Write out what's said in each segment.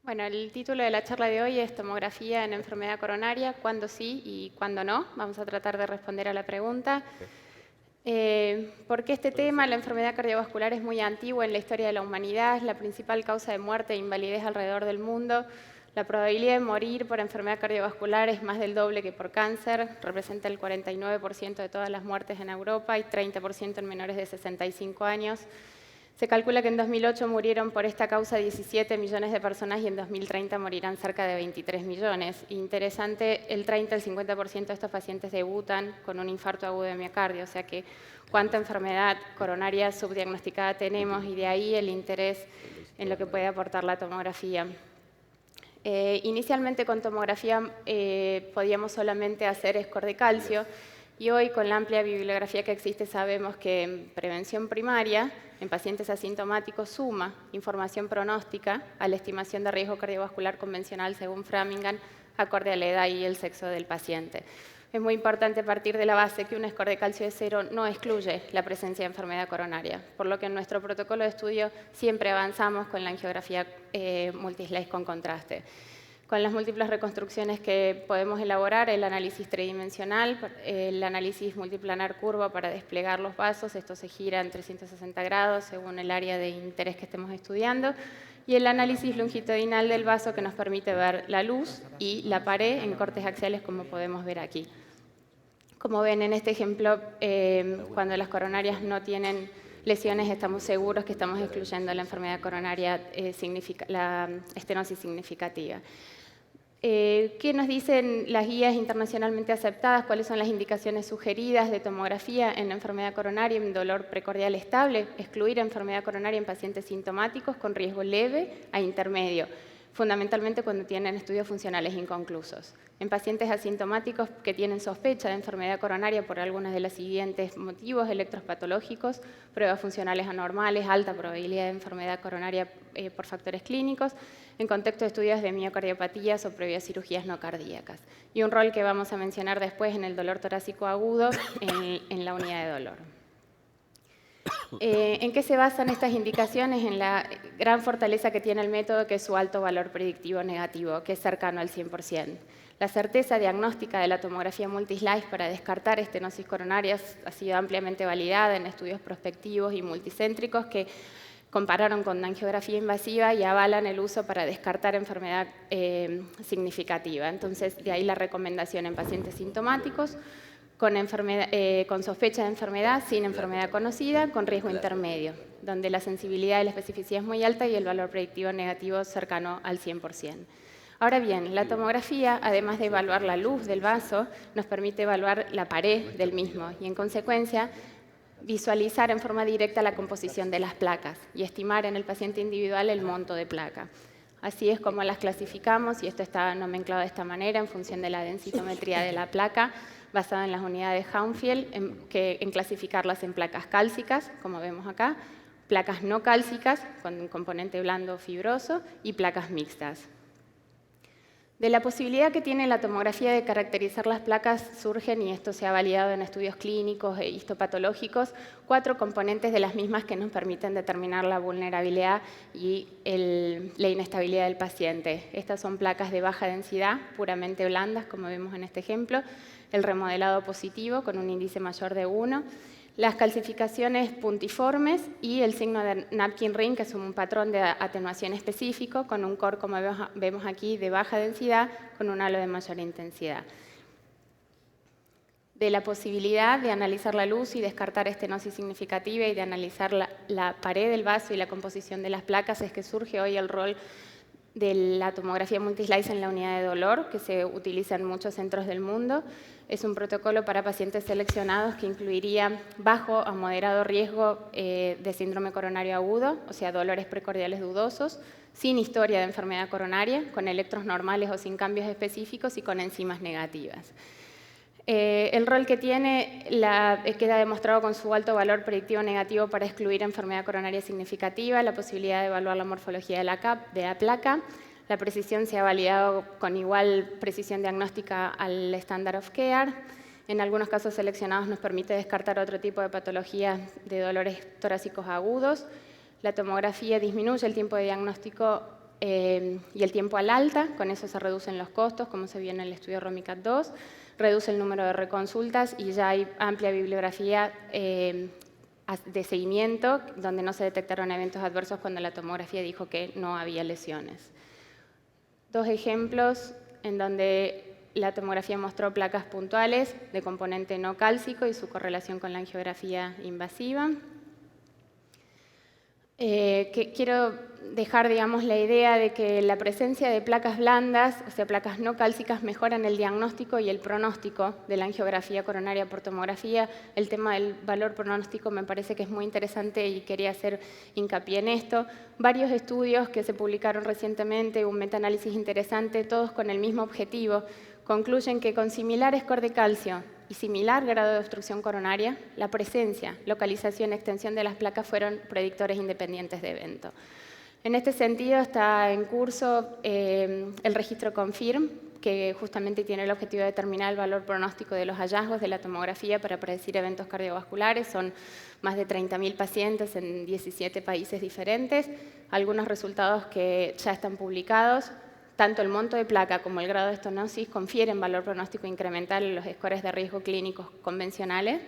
Bueno, el título de la charla de hoy es Tomografía en enfermedad coronaria, ¿cuándo sí y cuándo no? Vamos a tratar de responder a la pregunta. ¿Por qué este tema? La enfermedad cardiovascular es muy antigua en la historia de la humanidad, es la principal causa de muerte e invalidez alrededor del mundo. La probabilidad de morir por enfermedad cardiovascular es más del doble que por cáncer, representa el 49% de todas las muertes en Europa y 30% en menores de 65 años. Se calcula que en 2008 murieron por esta causa 17 millones de personas y en 2030 morirán cerca de 23 millones. Interesante, el 30 al 50% de estos pacientes debutan con un infarto agudo de miocardio, o sea que cuánta enfermedad coronaria subdiagnosticada tenemos y de ahí el interés en lo que puede aportar la tomografía. Inicialmente con tomografía podíamos solamente hacer score de calcio y hoy con la amplia bibliografía que existe sabemos que en prevención primaria, en pacientes asintomáticos, suma información pronóstica a la estimación de riesgo cardiovascular convencional según Framingham, acorde a la edad y el sexo del paciente. Es muy importante partir de la base que un score de calcio de 0 no excluye la presencia de enfermedad coronaria, por lo que en nuestro protocolo de estudio siempre avanzamos con la angiografía multislice con contraste. Con las múltiples reconstrucciones que podemos elaborar, el análisis tridimensional, el análisis multiplanar curvo para desplegar los vasos, esto se gira en 360 grados según el área de interés que estemos estudiando, y el análisis longitudinal del vaso que nos permite ver la luz y la pared en cortes axiales como podemos ver aquí. Como ven en este ejemplo, cuando las coronarias no tienen lesiones, estamos seguros que estamos excluyendo la enfermedad coronaria, la estenosis significativa. ¿Qué nos dicen las guías internacionalmente aceptadas? ¿Cuáles son las indicaciones sugeridas de tomografía en la enfermedad coronaria en dolor precordial estable? Excluir enfermedad coronaria en pacientes sintomáticos con riesgo leve a intermedio, fundamentalmente cuando tienen estudios funcionales inconclusos. En pacientes asintomáticos que tienen sospecha de enfermedad coronaria por algunos de los siguientes motivos: electros patológicos, pruebas funcionales anormales, alta probabilidad de enfermedad coronaria por factores clínicos, en contexto de estudios de miocardiopatías o previas cirugías no cardíacas. Y un rol que vamos a mencionar después en el dolor torácico agudo en la unidad de dolor. ¿En qué se basan estas indicaciones? En la gran fortaleza que tiene el método, que es su alto valor predictivo negativo, que es cercano al 100%. La certeza diagnóstica de la tomografía multislice para descartar estenosis coronarias ha sido ampliamente validada en estudios prospectivos y multicéntricos que compararon con angiografía invasiva y avalan el uso para descartar enfermedad significativa. Entonces, de ahí la recomendación en pacientes sintomáticos, con sospecha de enfermedad, sin enfermedad conocida, con riesgo intermedio, donde la sensibilidad y la especificidad es muy alta y el valor predictivo negativo cercano al 100%. Ahora bien, la tomografía, además de evaluar la luz del vaso, nos permite evaluar la pared del mismo y, en consecuencia, visualizar en forma directa la composición de las placas y estimar en el paciente individual el monto de placa. Así es como las clasificamos, y esto está nomenclado de esta manera en función de la densitometría de la placa, basada en las unidades Hounsfield, en clasificarlas en placas cálcicas, como vemos acá, placas no cálcicas, con un componente blando fibroso, y placas mixtas. De la posibilidad que tiene la tomografía de caracterizar las placas surgen, y esto se ha validado en estudios clínicos e histopatológicos, 4 componentes de las mismas que nos permiten determinar la vulnerabilidad y la inestabilidad del paciente. Estas son placas de baja densidad, puramente blandas, como vemos en este ejemplo, el remodelado positivo con un índice mayor de 1, las calcificaciones puntiformes y el signo de napkin ring, que es un patrón de atenuación específico, con un core, como vemos aquí, de baja densidad, con un halo de mayor intensidad. De la posibilidad de analizar la luz y descartar estenosis significativa y de analizar la pared del vaso y la composición de las placas es que surge hoy el rol de la tomografía multislice en la unidad de dolor, que se utiliza en muchos centros del mundo. Es un protocolo para pacientes seleccionados que incluiría bajo a moderado riesgo de síndrome coronario agudo, o sea, dolores precordiales dudosos, sin historia de enfermedad coronaria, con electros normales o sin cambios específicos y con enzimas negativas. El rol que tiene queda demostrado con su alto valor predictivo negativo para excluir enfermedad coronaria significativa, la posibilidad de evaluar la morfología de la placa. La precisión se ha validado con igual precisión diagnóstica al standard of care. En algunos casos seleccionados nos permite descartar otro tipo de patologías de dolores torácicos agudos. La tomografía disminuye el tiempo de diagnóstico y el tiempo al alta, con eso se reducen los costos, como se vio en el estudio ROMICAT 2, reduce el número de reconsultas y ya hay amplia bibliografía de seguimiento donde no se detectaron eventos adversos cuando la tomografía dijo que no había lesiones. Dos ejemplos en donde la tomografía mostró placas puntuales de componente no cálcico y su correlación con la angiografía invasiva. Quiero dejar, digamos, la idea de que la presencia de placas blandas, o sea, placas no cálcicas, mejoran el diagnóstico y el pronóstico de la angiografía coronaria por tomografía. El tema del valor pronóstico me parece que es muy interesante y quería hacer hincapié en esto. Varios estudios que se publicaron recientemente, un metaanálisis interesante, todos con el mismo objetivo, concluyen que con similar score de calcio y similar grado de obstrucción coronaria, la presencia, localización y extensión de las placas fueron predictores independientes de evento. En este sentido está en curso el registro CONFIRM, que justamente tiene el objetivo de determinar el valor pronóstico de los hallazgos de la tomografía para predecir eventos cardiovasculares. Son más de 30.000 pacientes en 17 países diferentes, algunos resultados que ya están publicados. Tanto el monto de placa como el grado de estenosis confieren valor pronóstico incremental en los scores de riesgo clínicos convencionales.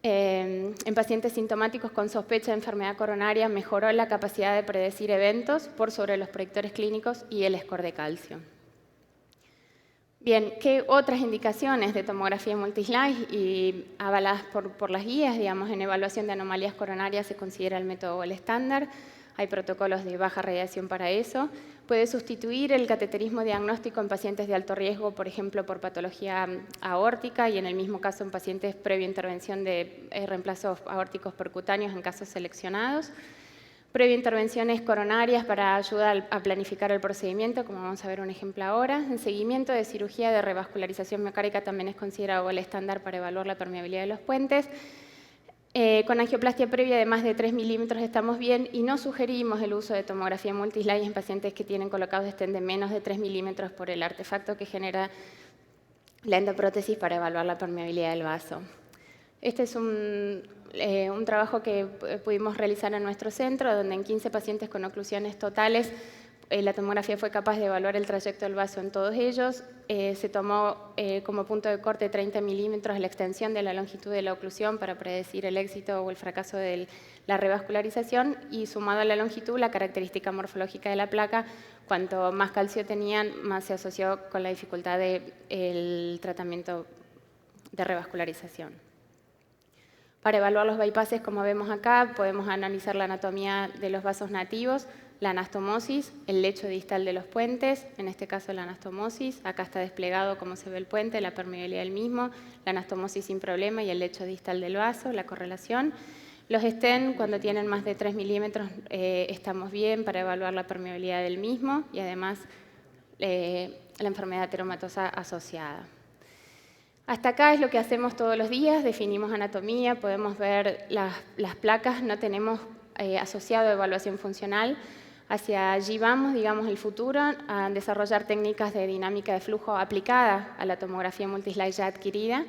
En pacientes sintomáticos con sospecha de enfermedad coronaria mejoró la capacidad de predecir eventos por sobre los predictores clínicos y el score de calcio. Bien, ¿qué otras indicaciones de tomografía multislice y avaladas por las guías, digamos, en evaluación de anomalías coronarias se considera el método Gold estándar? Hay protocolos de baja radiación para eso. Puede sustituir el cateterismo diagnóstico en pacientes de alto riesgo, por ejemplo, por patología aórtica y en el mismo caso en pacientes previa intervención de reemplazos aórticos percutáneos en casos seleccionados. Previa intervenciones coronarias para ayudar a planificar el procedimiento, como vamos a ver un ejemplo ahora. En seguimiento de cirugía de revascularización miocárdica también es considerado el estándar para evaluar la permeabilidad de los puentes. Con angioplastia previa de más de 3 milímetros estamos bien y no sugerimos el uso de tomografía multislice en pacientes que tienen colocados estén de menos de 3 milímetros por el artefacto que genera la endoprótesis para evaluar la permeabilidad del vaso. Este es un trabajo que pudimos realizar en nuestro centro, donde en 15 pacientes con oclusiones totales la tomografía fue capaz de evaluar el trayecto del vaso en todos ellos. Se tomó como punto de corte 30 milímetros la extensión de la longitud de la oclusión para predecir el éxito o el fracaso de la revascularización y sumado a la longitud, la característica morfológica de la placa, cuanto más calcio tenían, más se asoció con la dificultad del tratamiento de revascularización. Para evaluar los bypasses, como vemos acá, podemos analizar la anatomía de los vasos nativos, la anastomosis, el lecho distal de los puentes, en este caso la anastomosis, acá está desplegado cómo se ve el puente, la permeabilidad del mismo, la anastomosis sin problema y el lecho distal del vaso, la correlación. Los stent, cuando tienen más de 3 milímetros, estamos bien para evaluar la permeabilidad del mismo y además la enfermedad ateromatosa asociada. Hasta acá es lo que hacemos todos los días, definimos anatomía, podemos ver las placas, no tenemos asociado evaluación funcional. Hacia allí vamos, digamos, el futuro, a desarrollar técnicas de dinámica de flujo aplicada a la tomografía multislice ya adquirida,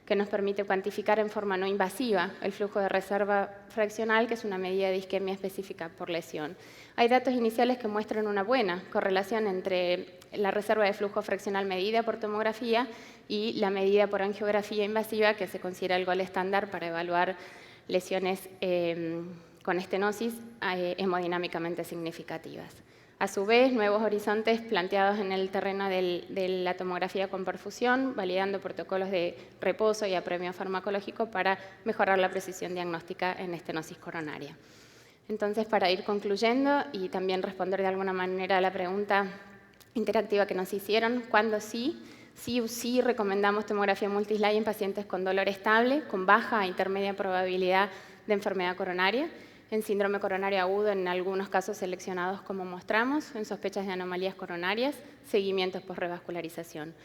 que nos permite cuantificar en forma no invasiva el flujo de reserva fraccional, que es una medida de isquemia específica por lesión. Hay datos iniciales que muestran una buena correlación entre la reserva de flujo fraccional medida por tomografía y la medida por angiografía invasiva, que se considera el gol estándar para evaluar lesiones con estenosis hemodinámicamente significativas. A su vez, nuevos horizontes planteados en el terreno de la tomografía con perfusión, validando protocolos de reposo y apremio farmacológico para mejorar la precisión diagnóstica en estenosis coronaria. Entonces, para ir concluyendo y también responder de alguna manera a la pregunta interactiva que nos hicieron, ¿cuándo sí recomendamos tomografía multislice en pacientes con dolor estable, con baja a intermedia probabilidad de enfermedad coronaria, en síndrome coronario agudo en algunos casos seleccionados como mostramos, en sospechas de anomalías coronarias, seguimientos post-revascularización.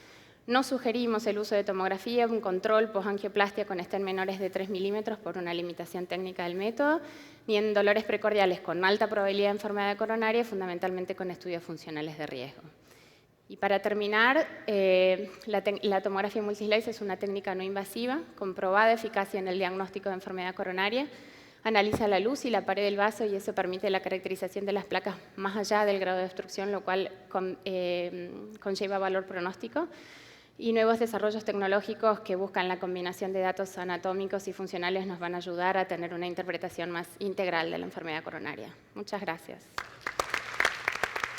No sugerimos el uso de tomografía, un control post-angioplastia con stent menores de 3 milímetros por una limitación técnica del método, ni en dolores precordiales con alta probabilidad de enfermedad coronaria, fundamentalmente con estudios funcionales de riesgo. Y para terminar, la tomografía multislice es una técnica no invasiva, con probada eficacia en el diagnóstico de enfermedad coronaria. Analiza la luz y la pared del vaso y eso permite la caracterización de las placas más allá del grado de obstrucción, lo cual conlleva valor pronóstico. Y nuevos desarrollos tecnológicos que buscan la combinación de datos anatómicos y funcionales nos van a ayudar a tener una interpretación más integral de la enfermedad coronaria. Muchas gracias.